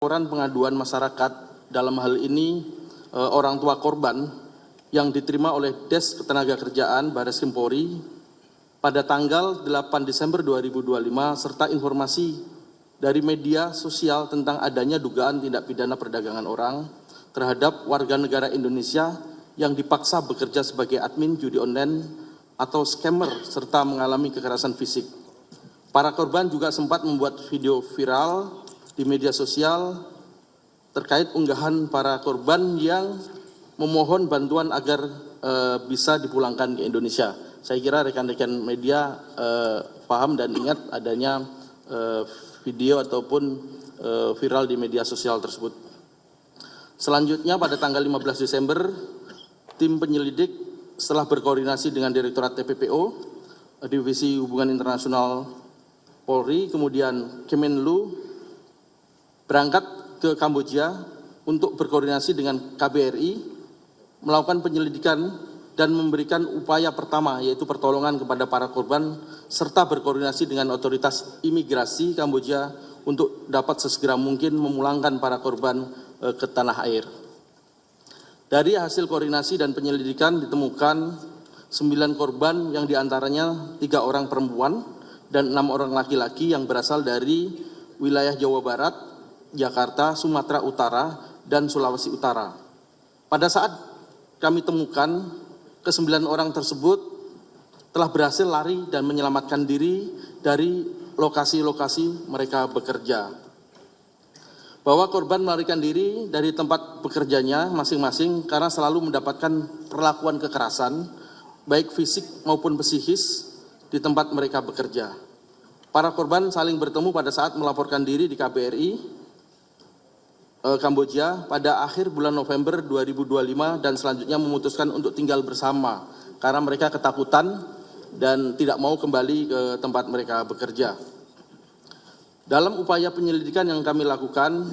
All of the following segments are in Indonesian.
Laporan pengaduan masyarakat dalam hal ini orang tua korban yang diterima oleh Des Ketenagakerjaan Baris Krim Polri pada tanggal 8 Desember 2025 serta informasi dari media sosial tentang adanya dugaan tindak pidana perdagangan orang terhadap warga negara Indonesia yang dipaksa bekerja sebagai admin judi online atau scammer serta mengalami kekerasan fisik. Para korban juga sempat membuat video viral di media sosial terkait unggahan para korban yang memohon bantuan agar bisa dipulangkan ke Indonesia. Saya kira rekan-rekan media paham dan ingat adanya video ataupun viral di media sosial tersebut. Selanjutnya pada tanggal 15 Desember, tim penyelidik setelah berkoordinasi dengan Direktorat TPPO, Divisi Hubungan Internasional Polri, kemudian Kemenlu, berangkat ke Kamboja untuk berkoordinasi dengan KBRI, melakukan penyelidikan dan memberikan upaya pertama yaitu pertolongan kepada para korban serta berkoordinasi dengan otoritas imigrasi Kamboja untuk dapat sesegera mungkin memulangkan para korban ke tanah air. Dari hasil koordinasi dan penyelidikan ditemukan 9 korban yang diantaranya 3 orang perempuan dan 6 orang laki-laki yang berasal dari wilayah Jawa Barat, Jakarta, Sumatera Utara, dan Sulawesi Utara. Pada saat kami temukan, ke-9 orang tersebut telah berhasil lari dan menyelamatkan diri dari lokasi-lokasi mereka bekerja. Bahwa korban melarikan diri dari tempat bekerjanya masing-masing karena selalu mendapatkan perlakuan kekerasan, baik fisik maupun psikis, di tempat mereka bekerja. Para korban saling bertemu pada saat melaporkan diri di KBRI Kamboja pada akhir bulan November 2025 dan selanjutnya memutuskan untuk tinggal bersama karena mereka ketakutan dan tidak mau kembali ke tempat mereka bekerja. Dalam upaya penyelidikan yang kami lakukan,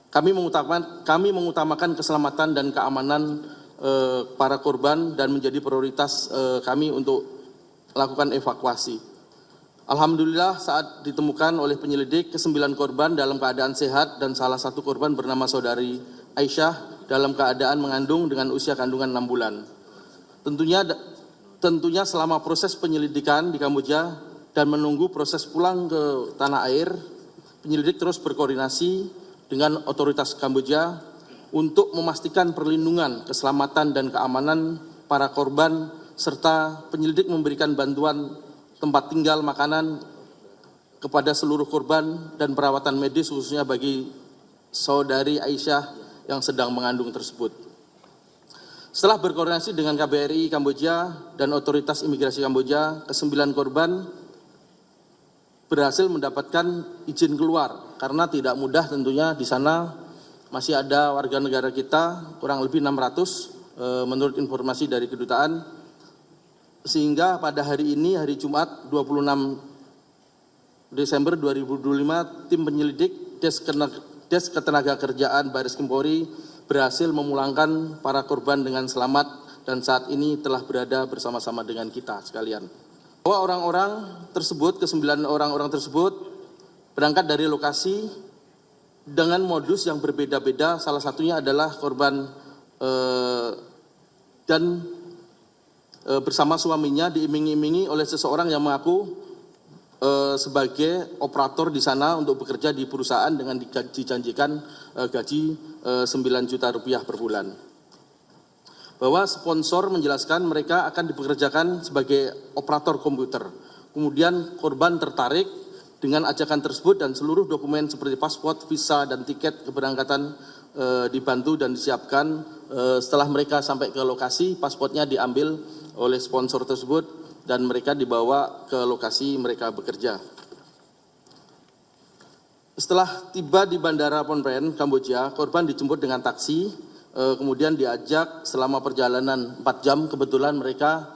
kami mengutamakan keselamatan dan keamanan para korban dan menjadi prioritas kami untuk melakukan evakuasi. Alhamdulillah saat ditemukan oleh penyelidik ke-9 korban dalam keadaan sehat dan salah satu korban bernama saudari Aisyah dalam keadaan mengandung dengan usia kandungan 6 bulan. Tentunya selama proses penyelidikan di Kamboja dan menunggu proses pulang ke tanah air, penyelidik terus berkoordinasi dengan otoritas Kamboja untuk memastikan perlindungan, keselamatan dan keamanan para korban serta penyelidik memberikan bantuan tempat tinggal, makanan kepada seluruh korban dan perawatan medis khususnya bagi saudari Aisyah yang sedang mengandung tersebut. Setelah berkoordinasi dengan KBRI Kamboja dan otoritas imigrasi Kamboja, ke-9 korban berhasil mendapatkan izin keluar karena tidak mudah tentunya di sana masih ada warga negara kita kurang lebih 600 menurut informasi dari kedutaan. Sehingga pada hari ini, hari Jumat 26 Desember 2025, tim penyelidik Des Ketenagakerjaan Baris Krim Polri berhasil memulangkan para korban dengan selamat dan saat ini telah berada bersama-sama dengan kita sekalian. Bahwa orang-orang tersebut, ke-9 orang-orang tersebut berangkat dari lokasi dengan modus yang berbeda-beda, salah satunya adalah korban dan bersama suaminya diiming-imingi oleh seseorang yang mengaku sebagai operator di sana untuk bekerja di perusahaan dengan dijanjikan gaji 9 juta rupiah per bulan. Bahwa sponsor menjelaskan mereka akan dipekerjakan sebagai operator komputer. Kemudian korban tertarik dengan ajakan tersebut dan seluruh dokumen seperti paspor, visa, dan tiket keberangkatan dibantu dan disiapkan. Setelah mereka sampai ke lokasi, paspornya diambil oleh sponsor tersebut dan mereka dibawa ke lokasi mereka bekerja. Setelah tiba di Bandara Phnom Penh, Kamboja, korban dijemput dengan taksi, kemudian diajak selama perjalanan 4 jam. Kebetulan mereka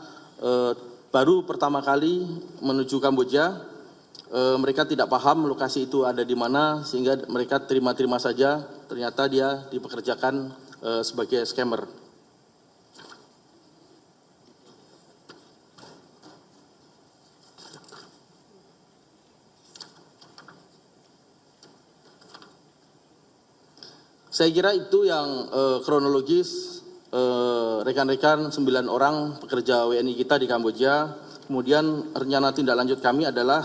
baru pertama kali menuju Kamboja, mereka tidak paham lokasi itu ada di mana sehingga mereka terima-terima saja, ternyata dia dipekerjakan sebagai scammer. Saya kira itu yang kronologis rekan-rekan 9 orang pekerja WNI kita di Kamboja. Kemudian rencana tindak lanjut kami adalah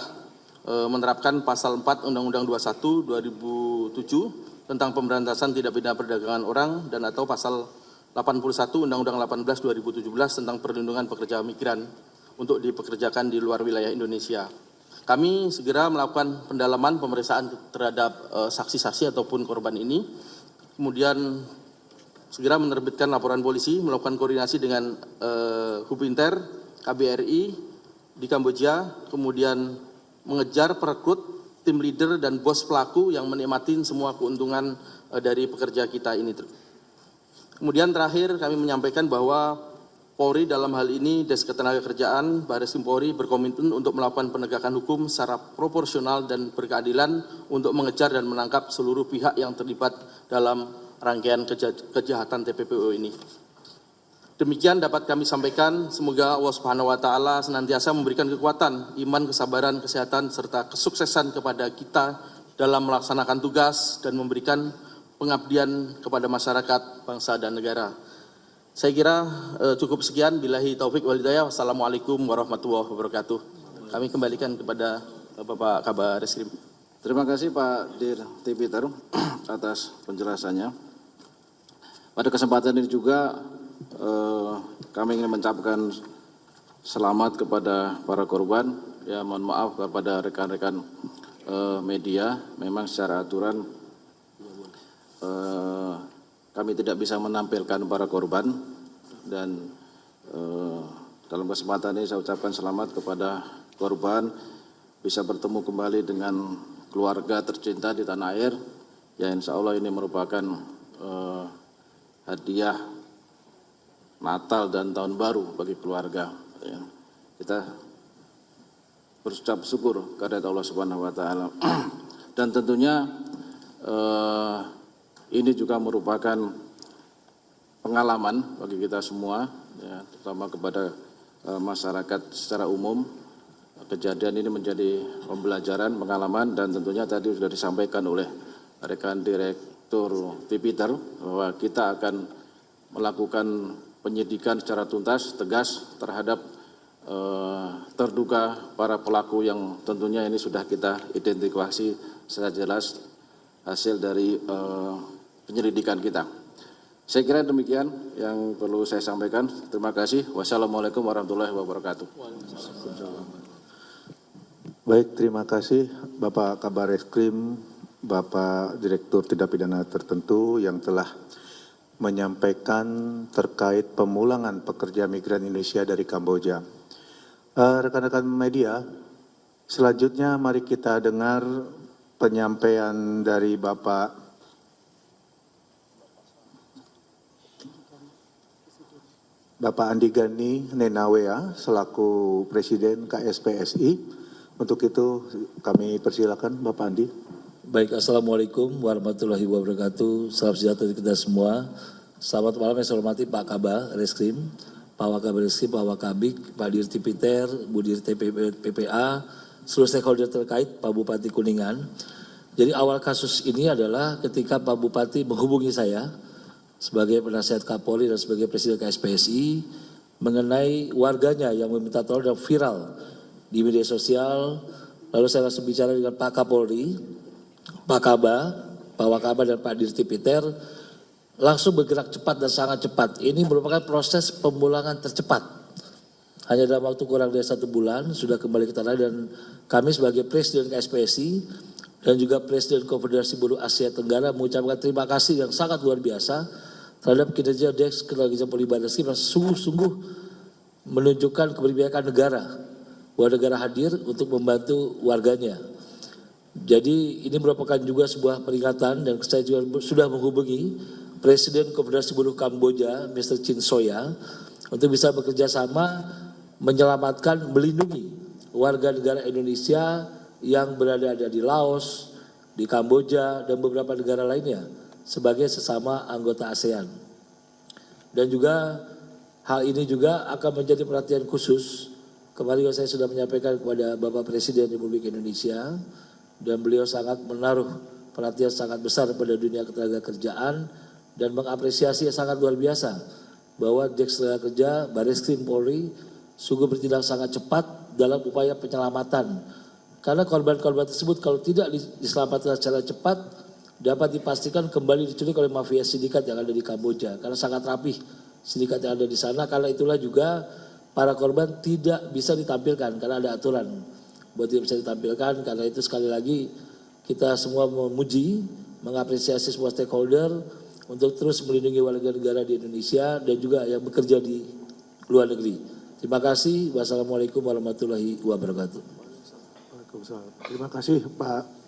menerapkan pasal 4 Undang-Undang 21 2007 tentang pemberantasan tindak pidana perdagangan orang dan atau pasal 81 Undang-Undang 18 2017 tentang perlindungan pekerja migran untuk dipekerjakan di luar wilayah Indonesia. Kami segera melakukan pendalaman pemeriksaan terhadap saksi-saksi ataupun korban ini, kemudian segera menerbitkan laporan polisi, melakukan koordinasi dengan Hubinter, KBRI di Kamboja, kemudian mengejar perekrut, tim leader, dan bos pelaku yang menikmati semua keuntungan dari pekerja kita ini. Kemudian terakhir kami menyampaikan bahwa Polri dalam hal ini Des Ketenagakerjaan Bareskrim Polri berkomitmen untuk melakukan penegakan hukum secara proporsional dan berkeadilan untuk mengejar dan menangkap seluruh pihak yang terlibat dalam rangkaian kejahatan TPPO ini. Demikian dapat kami sampaikan, semoga Allah Subhanahu wa taala senantiasa memberikan kekuatan, iman, kesabaran, kesehatan serta kesuksesan kepada kita dalam melaksanakan tugas dan memberikan pengabdian kepada masyarakat, bangsa dan negara. Saya kira cukup sekian. Billahi taufik wal hidayah. Wassalamualaikum warahmatullahi wabarakatuh. Kami kembalikan kepada Bapak Kabar Reskrim. Terima kasih Pak Dir Tipiter atas penjelasannya. Pada kesempatan ini juga kami ingin mengucapkan selamat kepada para korban. Ya, mohon maaf kepada rekan-rekan media. Memang secara aturan kami tidak bisa menampilkan para korban dan dalam kesempatan ini saya ucapkan selamat kepada korban bisa bertemu kembali dengan keluarga tercinta di tanah air. Ya, insya Allah ini merupakan hadiah Natal dan Tahun Baru bagi keluarga. Ya. Kita berucap syukur kepada Allah Subhanahu wa taala. Dan tentunya ini juga merupakan pengalaman bagi kita semua, ya, terutama kepada masyarakat secara umum. Kejadian ini menjadi pembelajaran, pengalaman, dan tentunya tadi sudah disampaikan oleh rekan Direktur Tipiter bahwa kita akan melakukan penyidikan secara tuntas, tegas terhadap terduga para pelaku yang tentunya ini sudah kita identifikasi secara jelas hasil dari penyelidikan kita. Saya kira demikian yang perlu saya sampaikan. Terima kasih. Wassalamualaikum warahmatullahi wabarakatuh. Baik, terima kasih Bapak Kabar Reskrim, Bapak Direktur Tindak Pidana Tertentu yang telah menyampaikan terkait pemulangan pekerja migran Indonesia dari Kamboja. Rekan-rekan media, selanjutnya mari kita dengar penyampaian dari Bapak Andi Gani Nenawea selaku Presiden KSPSI. Untuk itu kami persilakan Bapak Andi. Baik, Assalamualaikum warahmatullahi wabarakatuh. Salam sejahtera kita semua. Selamat malam yang saya hormati Pak Kabar Reskrim, Pak Wakabir Reskrim, Pak Wakabik, Pak Dir Tipiter, Bu Dir PPA, seluruh stakeholder terkait, Pak Bupati Kuningan. Jadi awal kasus ini adalah ketika Pak Bupati menghubungi saya sebagai penasihat Kapolri dan sebagai Presiden KSPSI mengenai warganya yang meminta tolong dan viral di media sosial. Lalu saya langsung bicara dengan Pak Kapolri, Pak Kabar, Pak Wakabar dan Pak Dir Tipiter, langsung bergerak cepat dan sangat cepat. Ini merupakan proses pemulangan tercepat. Hanya dalam waktu kurang dari 1 bulan sudah kembali ke tanah, dan kami sebagai Presiden KSPSI dan juga Presiden Konfederasi Buruh Asia Tenggara mengucapkan terima kasih yang sangat luar biasa terhadap kinerja Des Ketenagakerjaan Polri Bareskrim yang sungguh-sungguh menunjukkan keberpihakan negara, bahwa negara hadir untuk membantu warganya. Jadi ini merupakan juga sebuah peringatan, dan saya juga sudah menghubungi Presiden Konfederasi Buruh Kamboja, Mr. Chin Soya, untuk bisa bekerja sama menyelamatkan, melindungi warga negara Indonesia yang berada di Laos, di Kamboja, dan beberapa negara lainnya sebagai sesama anggota ASEAN. Dan juga hal ini juga akan menjadi perhatian khusus. Kemarin saya sudah menyampaikan kepada Bapak Presiden Republik Indonesia, dan beliau sangat menaruh perhatian sangat besar pada dunia ketenagakerjaan dan mengapresiasi yang sangat luar biasa bahwa Deks Tenaga Kerja Bareskrim Polri sungguh bertindak sangat cepat dalam upaya penyelamatan. Karena korban-korban tersebut kalau tidak diselamatkan secara cepat dapat dipastikan kembali diculik oleh mafia sindikat yang ada di Kamboja. Karena sangat rapih sindikat yang ada di sana. Karena itulah juga para korban tidak bisa ditampilkan karena ada aturan buat tidak bisa ditampilkan. Karena itu sekali lagi kita semua memuji, mengapresiasi semua stakeholder untuk terus melindungi warga negara di Indonesia dan juga yang bekerja di luar negeri. Terima kasih. Wassalamualaikum warahmatullahi wabarakatuh. Waalaikumsalam. Terima kasih Pak